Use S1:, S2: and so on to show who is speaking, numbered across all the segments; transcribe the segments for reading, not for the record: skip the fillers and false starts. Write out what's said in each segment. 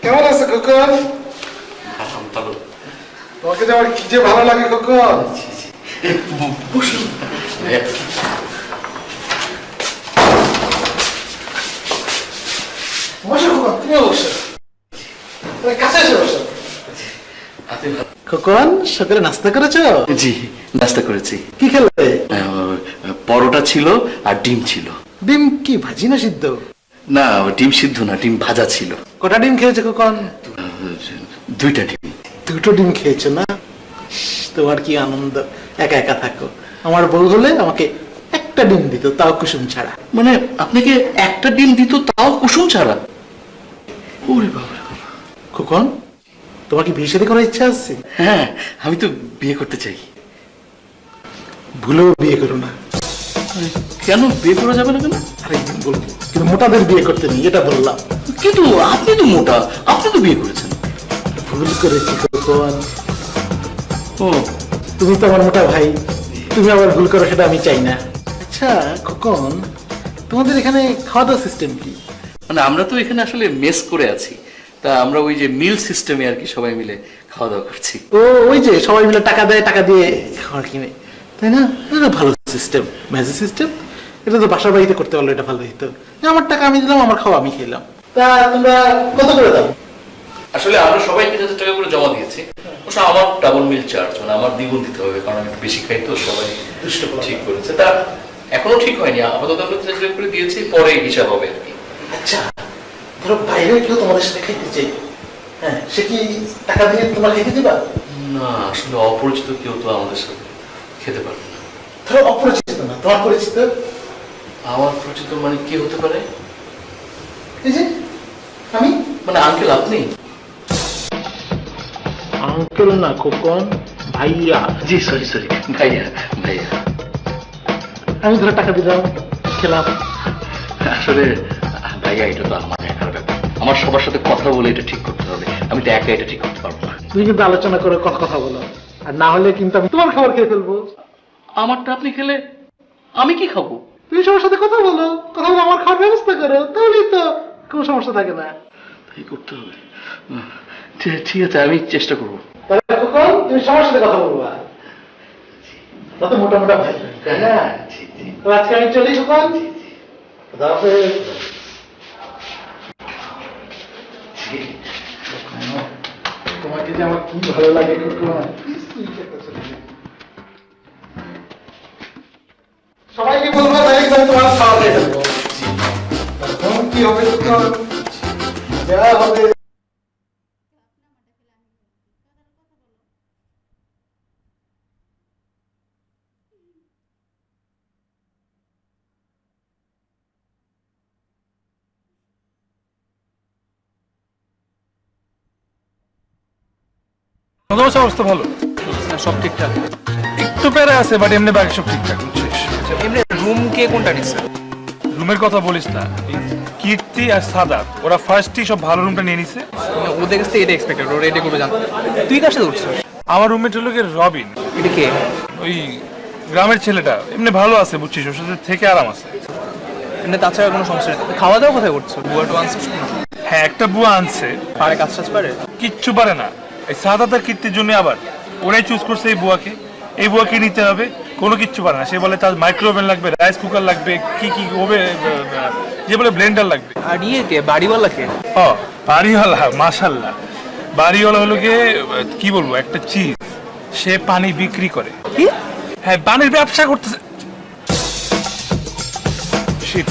S1: কেমন আছে খোকন? তোমাকে যে আমার কি যে ভালো লাগে খোকন।
S2: বসুন।
S1: বসো খোকন, তুমিও বসো। কাছে এসে বসো। খোকন, সকালে নাস্তা করেছো?
S2: জি, নাস্তা করেছি।
S1: কি খেলে?
S2: পরোটা ছিল আর ডিম ছিল।
S1: ডিম কি ভাজি না সিদ্ধ?
S2: না, ডিম সিদ্ধ না, ডিম ভাজা ছিল।
S1: কটা ডিম খেয়েছো খোকন?
S2: 2টা ডিম।
S1: 2টো ডিম খেয়েছো না? তোমার কি আনন্দ, একা একা থাকো। আমার বউ হলে আমাকে একটা ডিম দিত, তাও কুসুম ছাড়া।
S2: মানে আপনাকে একটা ডিম দিত, তাও কুসুম ছাড়া? ওরে বাবা।
S1: খোকন, তোমার কি বিয়ে শাদী করার ইচ্ছা আছে?
S2: হ্যাঁ, আমি তো বিয়ে করতে চাই।
S1: ভুলেও বিয়ে করো না।
S2: কেন বিয়ে করা যাবে না কেন?
S1: আরেকদিন বলবো, কিন্তু মোটাদের বিয়ে করতে নেই, এটা বললাম।
S2: কিন্তু আপনি তো মোটা, আপনি তো বিয়ে করেছেন।
S1: ভুল করেছি খোকন।
S2: ও,
S1: তুমি তো আমার মোটা ভাই, তুমি আবার ভুল করো সেটা আমি চাই না। আচ্ছা খোকন, তোমাদের এখানে খাওয়া দাওয়া সিস্টেম কি?
S2: মানে আমরা তো এখানে আসলে মেস করে আছি, তা আমরা ওই যে মিল সিস্টেমে আর কি সবাই মিলে খাওয়া দাওয়া করছি।
S1: ও, ওই যে সবাই মিলে টাকা দেয়, টাকা দিয়ে খাবার কিনে, তাই না? এটা ভালো সিস্টেম, ম্যাজিক সিস্টেম। এটা তো বাসার বাড়িতে করতে পারলো, এটা ভালো হইতো। আমার টাকা আমি দিলাম, আমার খাওয়া আমি খেলাম। তা তোমরা কত করে দাও?
S2: আসলে আমরা সবাই 3,000 টাকা করে জমা দিয়েছি। অবশ্য আমার ডাবল মিল চার্জ, মানে আমার দ্বিগুণ দিতে হবে, কারণ আমি বেশি খাই তো। সবাই ঠিক করেছে, তা এখনো ঠিক হয়নি। আপাতত আমরা 3,000 টাকা করে দিয়েছি, পরে হিসাব হবে আর কি।
S1: আচ্ছা, ধরো বাইরে কেউ তোমাদের সাথে খাইতে চাই, হ্যাঁ, সে কি টাকা দিয়ে তোমরা খেতে দিবা?
S2: না, আসলে অপরিচিত কেউ তো আমাদের সাথে খেতে পারবে না।
S1: ধরো অপরিচিত না, তোমার পরিচিত।
S2: আমার পরিচিত মানে কি হতে পারে?
S1: এই যে আমি।
S2: মানে আঙ্কেল আপনি?
S1: আঙ্কেল না খোকন, ভাইয়া।
S2: জি, সরি সরি, ভাইয়া ভাইয়া।
S1: আমি ধরো টাকা দিলাম, খেলাম।
S2: আসলে ভাইয়া, এটা তো আমার একার ব্যাপার। আমার সবার সাথে কথা বলে এটা ঠিক করতে হবে। আমি তো একা এটা ঠিক করতে পারবো না।
S1: তুমি কিন্তু আলোচনা করে কথা বলো, আর না হলে কিন্তু আমি তোমার খাবার খেয়ে ফেলবো।
S2: আমারটা আপনি খেলে আমি কি খাবো?
S1: তুমি সবার সাথে কথা বলো, কথা বলে আমার খাওয়ার ব্যবস্থা করো, তাহলেই তো কোনো সমস্যা থাকে না।
S2: তাই করতে হবে। ঠিক আছে, আমি চেষ্টা করবো।
S1: তাহলে খোকন, তুমি সবার সাথে কথা বলবা, তত মোটা মোটা ভাই, তাই না? তো আজকে আমি চলি খোকন। খোদা হাফেজ। তোমাকে যে আমার কি ভালো লাগে খোকন। সবাইকে বলবো, তাই তোমার খাওয়া দিয়ে দেবো। তখন কি হবে খোকন? যা হবে।
S3: অবস্থা ভালো,
S4: সব ঠিকঠাক।
S3: একটু প্যারা আছে, বাট এমনি বাকি সব ঠিকঠাক।
S4: এমনি রুম কে কোনটা নিচ্ছে?
S3: রুমের কথা বলিস না, কীর্তি আর সাদা ওরা ফার্স্টই সব ভালো রুমটা নিয়ে নিছে।
S4: ওদের কাছ থেকে এটা এক্সপেক্টেড, ওরা এটা করবে জানতো। তুই কার সাথে উঠছিস?
S3: আমার রুমমেট হলো কি রবিন,
S4: এটা কে?
S3: ওই গ্রামের ছেলেটা। এমনি ভালো আছে বুঝছিস, ওর সাথে থেকে আরাম আছে।
S4: এমনি তাছাড়া কোনো সমস্যা নেই। খাওয়া দাওয়া কোথায় করছো? বুয়াটো আনছিস?
S3: হ্যাঁ, একটা বুয়া আনছে।
S4: পারে কাজ টাজ পারে?
S3: কিচ্ছু পারে না। এই সাদা তার কীর্তির জন্য আবার ওরাই চুজ করছে এই বুয়াকে। এই বুয়াকে নিতে হবে, কোনো কিচ্ছু পারে না। সে বলে তার মাইক্রোওভেন লাগবে, রাইস কুকার লাগবে, কি কি ওভে, যে বলে ব্লেন্ডার লাগবে।
S4: আর ইয়ে কে, বাড়িওয়ালা কে?
S3: ও, বাড়িওয়ালা, মাশাল্লাহ। বাড়িওয়ালা হলো গিয়ে কি বলবো, একটা চিজ। সে পানি বিক্রি করে।
S4: কি?
S3: হ্যাঁ, পানির ব্যবসা করতেছে। শিট,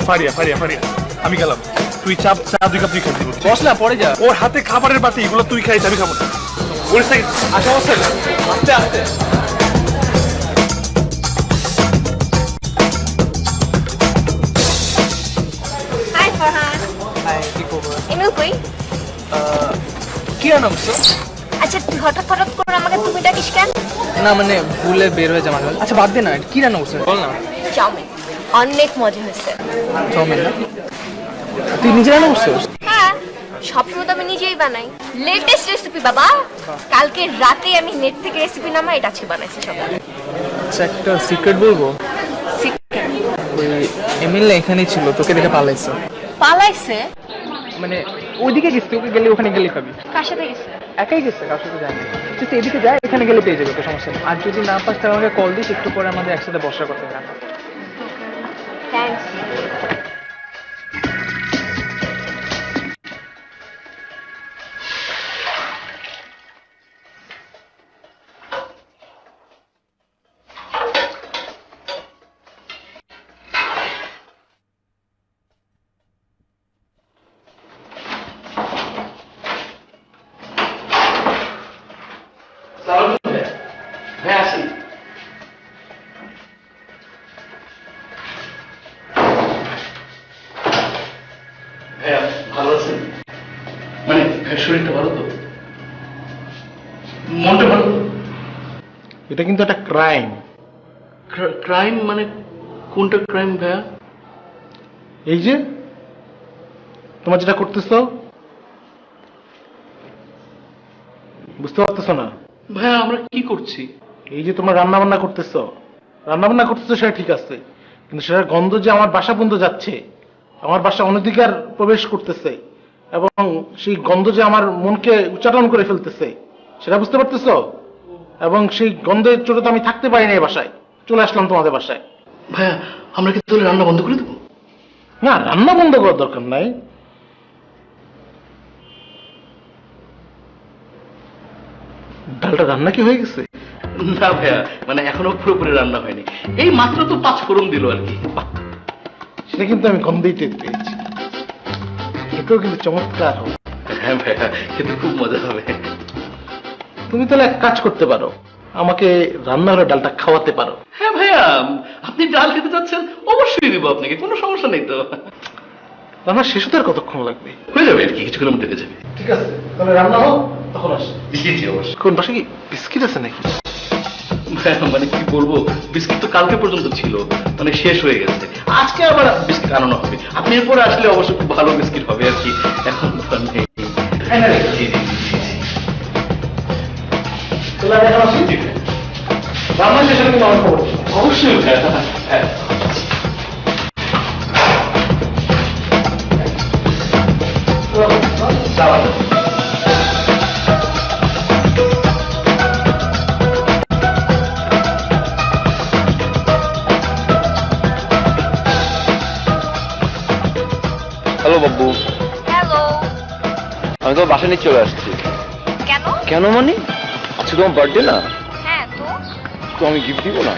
S3: ফারিয়া ফারিয়া ফারিয়া, আমি গেলাম। তুই চা 2 কাপ তুই খাইতে বলছিস।
S4: বস না, পরে যা।
S3: ওর হাতে খাবারের বাতি, এগুলো তুই খাইতে, আমি খাবো না। ওর সাথে
S4: আশা বসে আস্তে আস্তে।
S5: হাই ফরহান।
S4: হাই, কি খবর?
S5: এমএল কই?
S4: কি রান্না করছো?
S5: আচ্ছা, তুই হঠাৎ করে আমাকে তুমি ডাকিস কেন?
S4: না মানে ভুলে বের হয়ে যাওয়া। আচ্ছা বাদ দে না, কি রান্না করছো বল না।
S5: চাউমিন, অনেক মজা হয়েছে।
S4: চাউমিন না? তুই নিজে রান্না করছো?
S5: হ্যাঁ, সবসময় তো আমি নিজেই বানাই। লেটেস্ট রেসিপি বাবা, কালকে রাতে আমি নেট থেকে রেসিপি নামা এটা আজকে বানাইছি সকালে।
S4: আচ্ছা, একটা সিক্রেট বলবো। ওই এমএলএ এখানেই ছিল, তোকে দেখে পালাইছে।
S5: পালাইছে?
S4: মানে ওইদিকে গেছে, ওকে গেলে ওখানে গেলে পাবি।
S5: কার সাথে গেছে?
S4: একাই গেছে, কার সাথে যায়নি। তুই এদিকে যায়, এখানে গেলে পেয়ে যাবে, কোনো সমস্যা নেই। আর যদি না পাস তাহলে আমাকে কল দিস, একটু পরে আমাদের একসাথে বসার কথা।
S5: থ্যাঙ্কস।
S2: হ্যাঁ আসেন। হ্যাঁ ভালো আছেন? মানে শরীরটা ভালো তো? মনটা ভালো তো?
S1: এটা কিন্তু একটা ক্রাইম।
S2: ক্রাইম মানে কোনটা ক্রাইম ভাইয়া?
S1: এই যে তোমার যেটা করতেছো, বুঝতে পারতেছো না?
S2: ভাইয়া আমরা কি করছি?
S1: এই যে তোমরা রান্না বান্না করতেছো, সেটা ঠিক আছে, কিন্তু সেটার গন্ধ যে আমার বাসা পর্যন্ত যাচ্ছে, আমার বাসা অনধিকার প্রবেশ করতেছে, এবং সেই গন্ধ যে আমার মনকে উচ্চাটন করে ফেলতেছে, সেটা বুঝতে পারতেছো? এবং সেই গন্ধের চোটে তো আমি থাকতে পারি না এই বাসায়, চলে আসলাম তোমাদের বাসায়।
S2: ভাইয়া আমরা কি তাহলে রান্না বন্ধ করে দেবো?
S1: না, রান্না বন্ধ করার দরকার নাই। ডালটা রান্না কি হয়ে গেছে?
S2: না ভাইয়া, মানে এখনো পুরোপুরি রান্না হয়নি, এই মাত্র তো 5 ফোড়ন দিল আর কি।
S1: সেটা কিন্তু আমি গন্ধেই টের পেয়েছি। এটাও কিন্তু চমৎকার হবে।
S2: হ্যাঁ ভাইয়া, কিন্তু খুব মজা হবে।
S1: তুমি তাহলে এক কাজ করতে পারো, আমাকে রান্নাঘরে ডালটা খাওয়াতে পারো।
S2: হ্যাঁ ভাইয়া, আপনি ডাল খেতে চাচ্ছেন, অবশ্যই দিব আপনাকে, কোনো সমস্যা নেই তো।
S1: রান্না শেষ হতে আর কতক্ষণ লাগবে?
S2: হয়ে যাবে আর কি, কিছুক্ষণের মধ্যে হয়ে যাবে।
S1: ঠিক আছে, তাহলে রান্না হোক, তখন আসি।
S2: জি জি অবশ্যই।
S1: কোন পাশে কি বিস্কিট আছে নাকি?
S2: ভাইয়া, মানে কি বলবো, বিস্কিট তো কালকে পর্যন্ত ছিল, মানে শেষ হয়ে গেছে, আজকে আবার বিস্কিট আনানো হবে। আপনি এরপরে আসলে অবশ্যই খুব ভালো বিস্কিট হবে আর কি, এখন তো আর নেই। জি জি জি।
S1: তাহলে আমি এখন আসি।
S2: জি ভাইয়া।
S1: রান্না শেষ হলে কিন্তু আমার খবর দিও।
S2: অবশ্যই ভাইয়া। হ্যাঁ।
S1: দাঁড়াও।
S6: হ্যালো বাবু,
S5: হ্যালো।
S6: আমি তোমার বাসা নিয়ে চলে আসছি।
S5: কেন?
S6: কেন মানে? আজকে তোমার বার্থডে না?
S5: হ্যাঁ তো।
S6: তো আমি গিফট দিব না?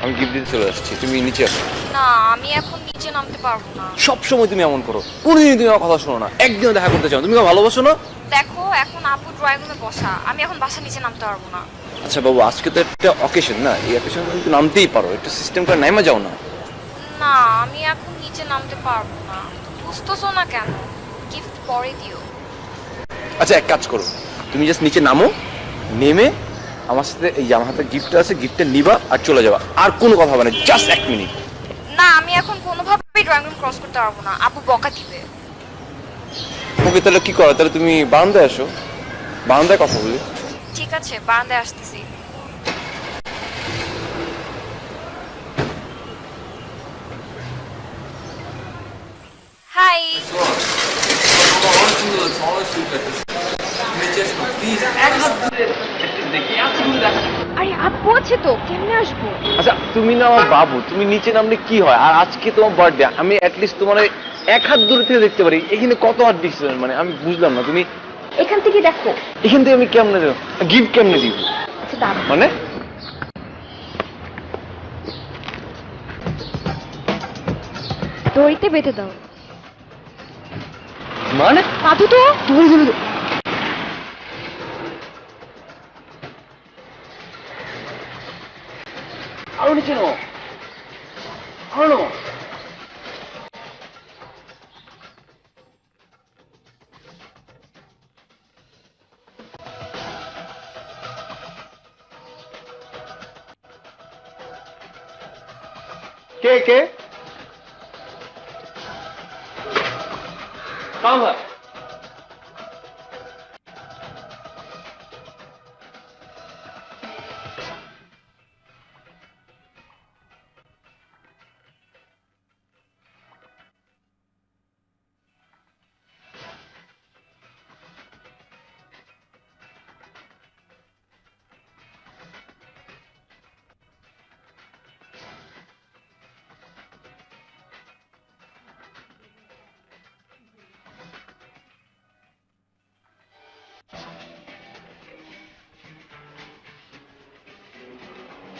S6: আমি গিফট দিতে চলে আসছি, তুমি নিচে আসো।
S5: না, আমি এখন নিচে নামতে পারবো না।
S6: সব সময় তুমি এমন করো, কোনোদিন তুমি আমার কথা শোনো না, একদিনও দেখা করতে চাও না। তুমি আমাকে ভালোবাসো না?
S5: দেখো, এখন আপু ড্রয়িং রুমে বসা, আমি এখন বাসা নিচে নামতে পারবো না।
S6: আচ্ছা বাবু, আজকে তো একটা অকেশন না, এই অকেশন তুমি নামতেই পারো, একটু সিস্টেম করে নাইমা যাও না।
S5: না, আমি এখন নিচে নামতে পারবো না। বুঝতেছো না কেন? গিফট পরে দিও।
S6: আচ্ছা এক কাজ করো, তুমি জাস্ট নিচে নামো, নেমে আমার সাথে এই আমার হাতে গিফটটা আছে, গিফটটা নিবা আর চলে যাবা, আর কোনো কথা হবে না, জাস্ট 1 মিনিট।
S5: না, আমি এখন কোনোভাবেই ড্রয়িং রুম ক্রস করতে পারবো না, আপু বকা দিবে।
S6: ওকে তাহলে কি করো, তাহলে তুমি বারান্দায় আসো, বারান্দায় কথা বলি।
S5: ঠিক আছে, বারান্দায় আসতেছি। হাই। আরে আপু আছে তো, কেমনে আসবো?
S6: আচ্ছা তুমি না আমার বাবু, তুমি নিচে নামলে কি হয়? আর আজকে তোমার বার্থডে, আমি অ্যাটলিস্ট তোমার ওই 1 হাত দূরে থেকে দেখতে পারি, এখানে কত হাত ডিস্টেন্স, মানে আমি বুঝলাম না। তুমি
S5: এখান থেকে দেখো।
S6: এখান থেকে আমি কেমনে দেবো, গিফট কেমনে দিব
S5: আচ্ছা দাঁড়া,
S6: মানে?
S5: দড়িতে বেঁধে দাও।
S6: মানে
S5: পাদু তো
S6: আরো নিচে নাও, আরো নাও। কে কে কাম হয়?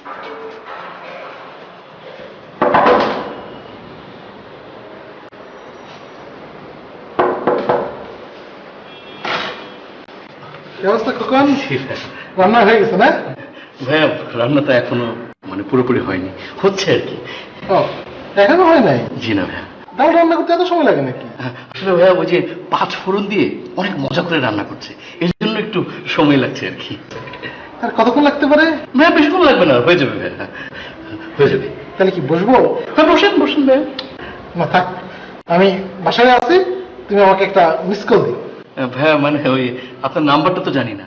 S1: কি অবস্থা খোকন? রান্না হয়ে গেছে না?
S2: ভাইয়া রান্নাটা এখনো মানে পুরোপুরি হয়নি, হচ্ছে আর কি।
S1: ও, এখনো হয় নাই?
S2: জি না ভাইয়া,
S1: ডাল রান্না করতে এত সময় লাগে নাকি?
S2: আসলে ভাইয়া ওই যে 5 ফোড়ন দিয়ে অনেক মজা করে রান্না করছে, এর জন্য একটু সময় লাগছে আর কি।
S1: আর কতক্ষণ লাগতে পারে?
S2: ভাইয়া বেশিক্ষণ লাগবে না, হয়ে যাবে ভাইয়া, হয়ে যাবে।
S1: তাহলে কি বসবো?
S2: হ্যাঁ বসেন বসেন ভাইয়া।
S1: না থাক, আমি বাসায় আছি, তুমি আমাকে একটা মিস কল দিও।
S2: ভাইয়া মানে ওই আপনার নাম্বারটা তো জানি না।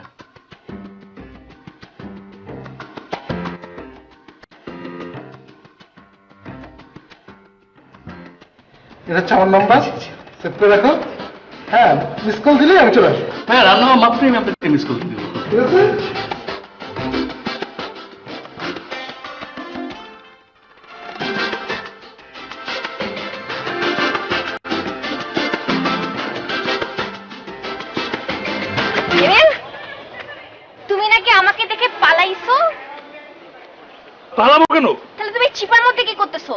S1: এটা হচ্ছে আমার নাম্বার, সেভ করে রাখো। হ্যাঁ, মিস কল দিলে আমি চলে আসবো।
S2: ভাইয়া রান্না হওয়া মাত্রই আমি আপনাকে মিস করে দিব।
S1: ঠিক আছে?
S5: এমিল, তুমি নাকি আমাকে দেখে পালাইছো?
S3: পালাবো কেন?
S5: তাহলে তুমি চিপার মধ্যে কি করতেছো?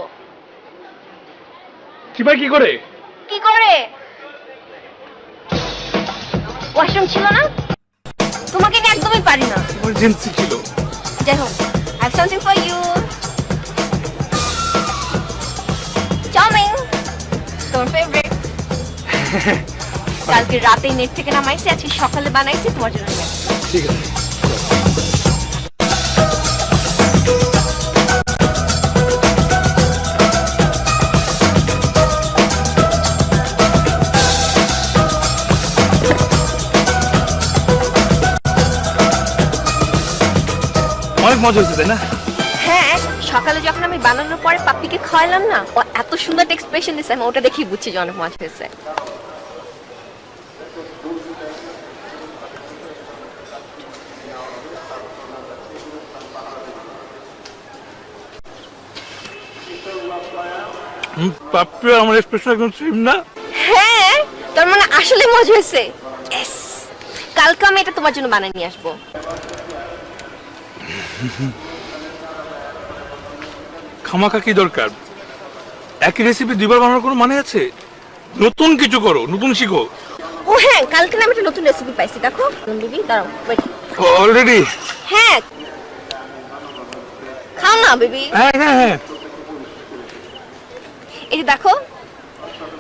S3: চিপা কি করে?
S5: কি করে? ওয়াশরুম ছিল না? তোমাকে নিয়ে একদমই পারি না।
S3: ইমার্জেন্সি ছিল।
S5: যাই হোক, I have something for you. Chowmein, তোমার ফেভারিট। কালকে রাতে নেট থেকে নামাইছি, আজকে সকালে বানাইছি তোমার জন্য।
S3: ঠিক আছে। অনেক মজা হয়েছে তাই না?
S5: হ্যাঁ, সকালে যখন আমি বানানোর পরে পাপ্পিকে খাওয়ালাম না, ও এত সুন্দর এক্সপ্রেশন দিছে, আমি ওটা দেখেই বুঝছি যে অনেক মজা হয়েছে।
S3: পাপ্পি আর আমার এক্সপ্রেশন একদম সেম না?
S5: হ্যাঁ, তার মানে আসলে মজা হয়েছে। ইয়েস, কালকে আমি এটা তোমার জন্য বানিয়ে নিয়ে আসবো।
S3: খামাখা কি দরকার? একই রেসিপি দুইবার বানানোর কোনো মানে আছে? নতুন কিছু করো, নতুন শিখো।
S5: ও হ্যাঁ, কালকে না আমি একটা নতুন রেসিপি পাইছি, দেখো। বেবি দাঁড়াও, wait।
S3: অলরেডি?
S5: হ্যাঁ, খাও না বেবি।
S3: হ্যাঁ হ্যাঁ হ্যাঁ।
S5: এই যে দেখো,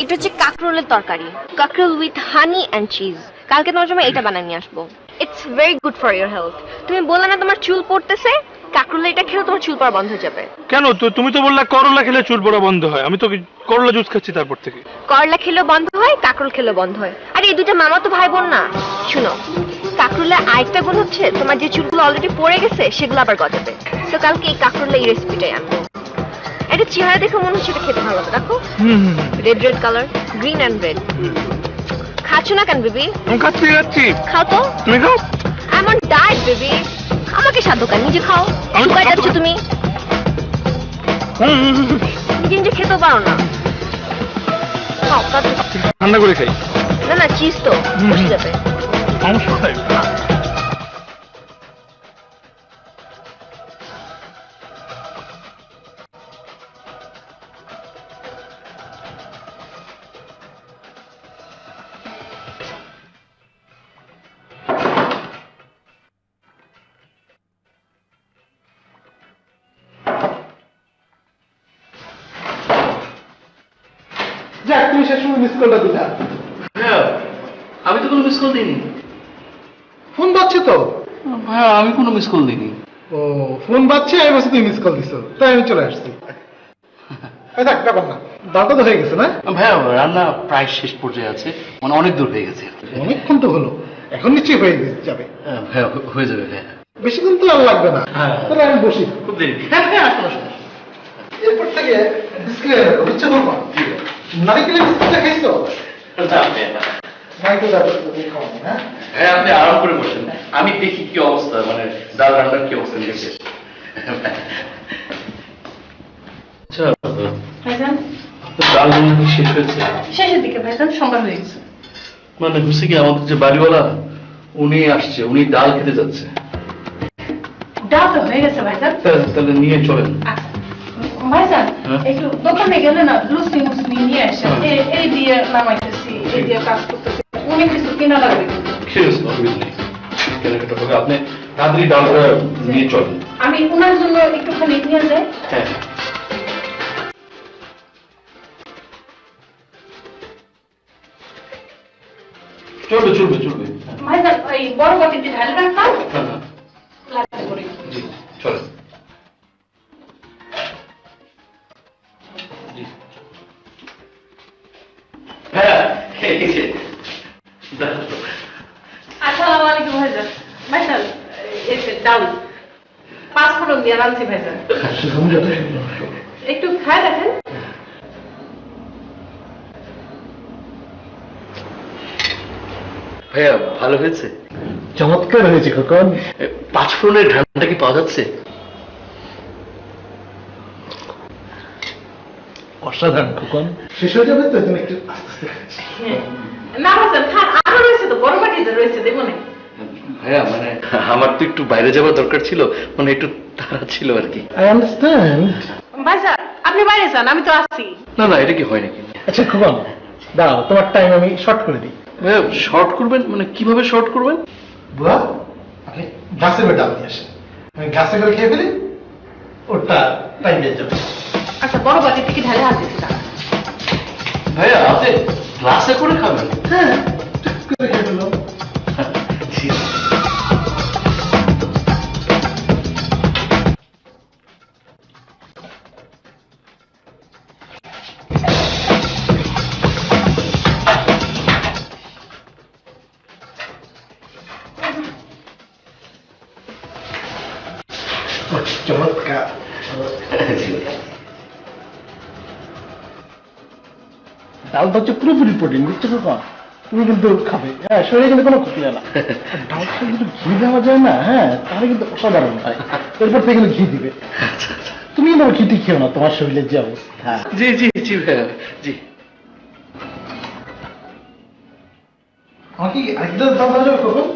S5: এটা হচ্ছে কাকরোলের তরকারি, কাকরোল উইথ হানি অ্যান্ড চিজ। কালকে তোমার জন্য এটা বানিয়ে নিয়ে আসবো। It's very good for your health. তুমি বললে না তোমার চুল পড়তেছে, কাকরোল এটা খেলে তোমার চুল পড়া বন্ধ হয়ে যাবে।
S3: কেন? তুমি তো বললা করলা খেলে চুল পড়া বন্ধ হয়। আমি তো করলা জুস খাচ্ছি তারপর থেকে।
S5: করলা খেলেও বন্ধ হয়, কাকরোল খেলেও বন্ধ হয়। আর এই দুটো মামা তো ভাই বোন না। শুনো, কাকরোলের আরেকটা গুণ হচ্ছে তোমার যে চুলগুলো অলরেডি পড়ে গেছে সেগুলো আবার গজাবে। তো কালকে এই কাকরোলের এই রেসিপিটাই আনবো। এটা চেহারা দেখে মনে হচ্ছে এটা খেতে ভালো হবে, দেখো। Red red colour, green and red. খাচ্ছ না কেন বেবি?
S3: আমি খাচ্ছি খাচ্ছি।
S5: খাও তো।
S3: তুমি খাও।
S5: এমন ডায়েট বেবি, আমাকে সাধ্য কেন? নিজে খাও।
S3: আমি
S5: শুকায়
S3: খাবো
S5: যাচ্ছ
S3: না।
S5: তুমি, নিজে নিজে খেতেও পারো না। খাও, তাড়াতাড়ি খাও।
S3: ঠান্ডা করে খাই।
S5: না না, চিজ তো বসে যাবে।
S3: সমস্যা নাই।
S1: যাক, তুমি শেষ সময় মিস কলটা দিলা।
S2: হ্যাঁ, আমি তো কোনো মিস কল দিইনি।
S1: ফোন বাজছে তো।
S2: ভাইয়া আমি কোনো মিস কল দিইনি।
S1: ও, ফোন বাজছে, আমি বলছি তুমি মিস কল দিছো, তাই আমি চলে আসছি। এই দেখ, ব্যাপার না, ডালটা তো হয়ে গেছে না?
S2: ভাইয়া রান্না প্রায় শেষ পর্যায়ে আছে, মানে অনেক দূর হয়ে গেছে।
S1: অনেকক্ষণ তো হলো, এখন নিশ্চয়ই হয়ে যাবে।
S2: ভাইয়া হয়ে যাবে ভাইয়া।
S1: বেশিক্ষণ তো আর লাগবে না।
S2: হ্যাঁ।
S1: তাহলে আমি বসি।
S2: খুব দেরি। হ্যাঁ হ্যাঁ, আসুন আসুন।
S1: এরপর থেকে ডিসক্লেয়ার রাখো, ইচ্ছা করবা। নারিকেলের বিস্কুটটা খাইছো? নারিকেল খাওয়ানি, হ্যাঁ?
S2: হ্যাঁ, আপনি আরাম করে বসেন, আমি দেখি কি অবস্থা, মানে ডাল রান্নার কি অবস্থা নিয়েছে। আচ্ছা,
S7: ভাইজান
S2: আপনার ডাল রান্না কি শেষ হয়েছে?
S7: শেষের দিকে ভাইজান, সন্ধ্যা হয়ে গেছে।
S2: মানে হচ্ছে কি, আমাদের যে বাড়িওয়ালা উনি আসছে, উনি ডাল খেতে যাচ্ছে।
S7: ডাল তো হয়ে গেছে ভাইজান।
S2: তাহলে নিয়ে চলেন।
S7: আচ্ছা, ভাইজান
S2: হ্যাঁ?
S7: একটু দোকানে গেলে না লুচি মুসলি নিয়ে আসেন। এই দিয়ে নামাইতেছি, এই দিয়ে কাজ করতেছি, অনেক কিছু কেনা লাগবে কিন্তু।
S2: ঠিক আছে, অসুবিধা নেই, কেনাকাটা হবে। আপনি তাড়াতাড়ি ডালটা নিয়ে চলেন।
S7: আমি ওনার জন্য একটুখানি নিয়ে যাই।
S2: হ্যাঁ, চলবে চলবে চলবে।
S7: ভাইজান এই বড় বাটিতে ঢালে রাখতাম,
S2: হ্যাঁ হ্যাঁ,
S7: লাগতে করে।
S2: জি চলেন। জি। হ্যাঁ, এই যে, দাঁড়াও।
S7: আসসালামু আলাইকুম ভাইজান। ভাইজান এই যে ডাল 5 ফোড়ন দিয়ে রাঁধছি ভাইজান, একটু খায় দেখেন।
S2: ভাইয়া ভালো হয়েছে?
S1: চমৎকার হয়েছে খোকন।
S2: 5 ফোড়নের ঘ্রাণটা কি পাওয়া যাচ্ছে?
S1: অসাধারণ খোকন। শেষ হয়ে যাবে তো, তুমি একটু আস্তে আস্তে খাচ্ছি।
S7: হ্যাঁ। না ভাইজান খান, আরো রয়েছে তো, বড় বাটিতে রয়েছে, দেবো না।
S2: ভাইয়া মানে আমার তো একটু বাইরে যাওয়ার দরকার ছিল, মানে একটু তাড়া ছিল আর কি।
S1: I understand.
S7: ভাইজান আপনি বাইরে যান, আমি তো আছি।
S2: না না, এটা কি হয় নাকি?
S1: আচ্ছা খোকন, দাঁড়াও, তোমার টাইম আমি শর্ট করে দিই।
S2: ভাইয়া শর্ট করবেন মানে কিভাবে শর্ট করবেন?
S1: বুয়া, আপনি গাছে করে ডাল নিয়ে আসেন, আমি গাছে করে খেয়ে ফেলি, ওটা টাইম পেয়ে যাবে।
S7: আচ্ছা বড় বাটি থেকে ঢালে হাত দিচ্ছি না।
S2: ভাইয়া আপনি গ্লাসে করে খাবেন?
S1: হ্যাঁ, টুক করে খেয়ে ফেলো।
S2: জি।
S1: চমৎকার। ডালটা হচ্ছে পুরোপুরি প্রোটিন, বুঝছো খোকন? তুমি কিন্তু খাবে, হ্যাঁ, শরীরে কিন্তু কোনো ক্ষতি হয় না। আর ডালটা যদি ঘি দেওয়া যায় না, হ্যাঁ, তাহলে কিন্তু অসাধারণ হয়। এরপর থেকে কিন্তু ঘি দিবে। তুমি কিন্তু আবার ঘিটি খেও না, তোমার শরীরের যে অবস্থা।
S2: জি জি জি ভাইয়া, জি।
S1: আমাকে আরেকটা দাম দেওয়া যাবে খোকন?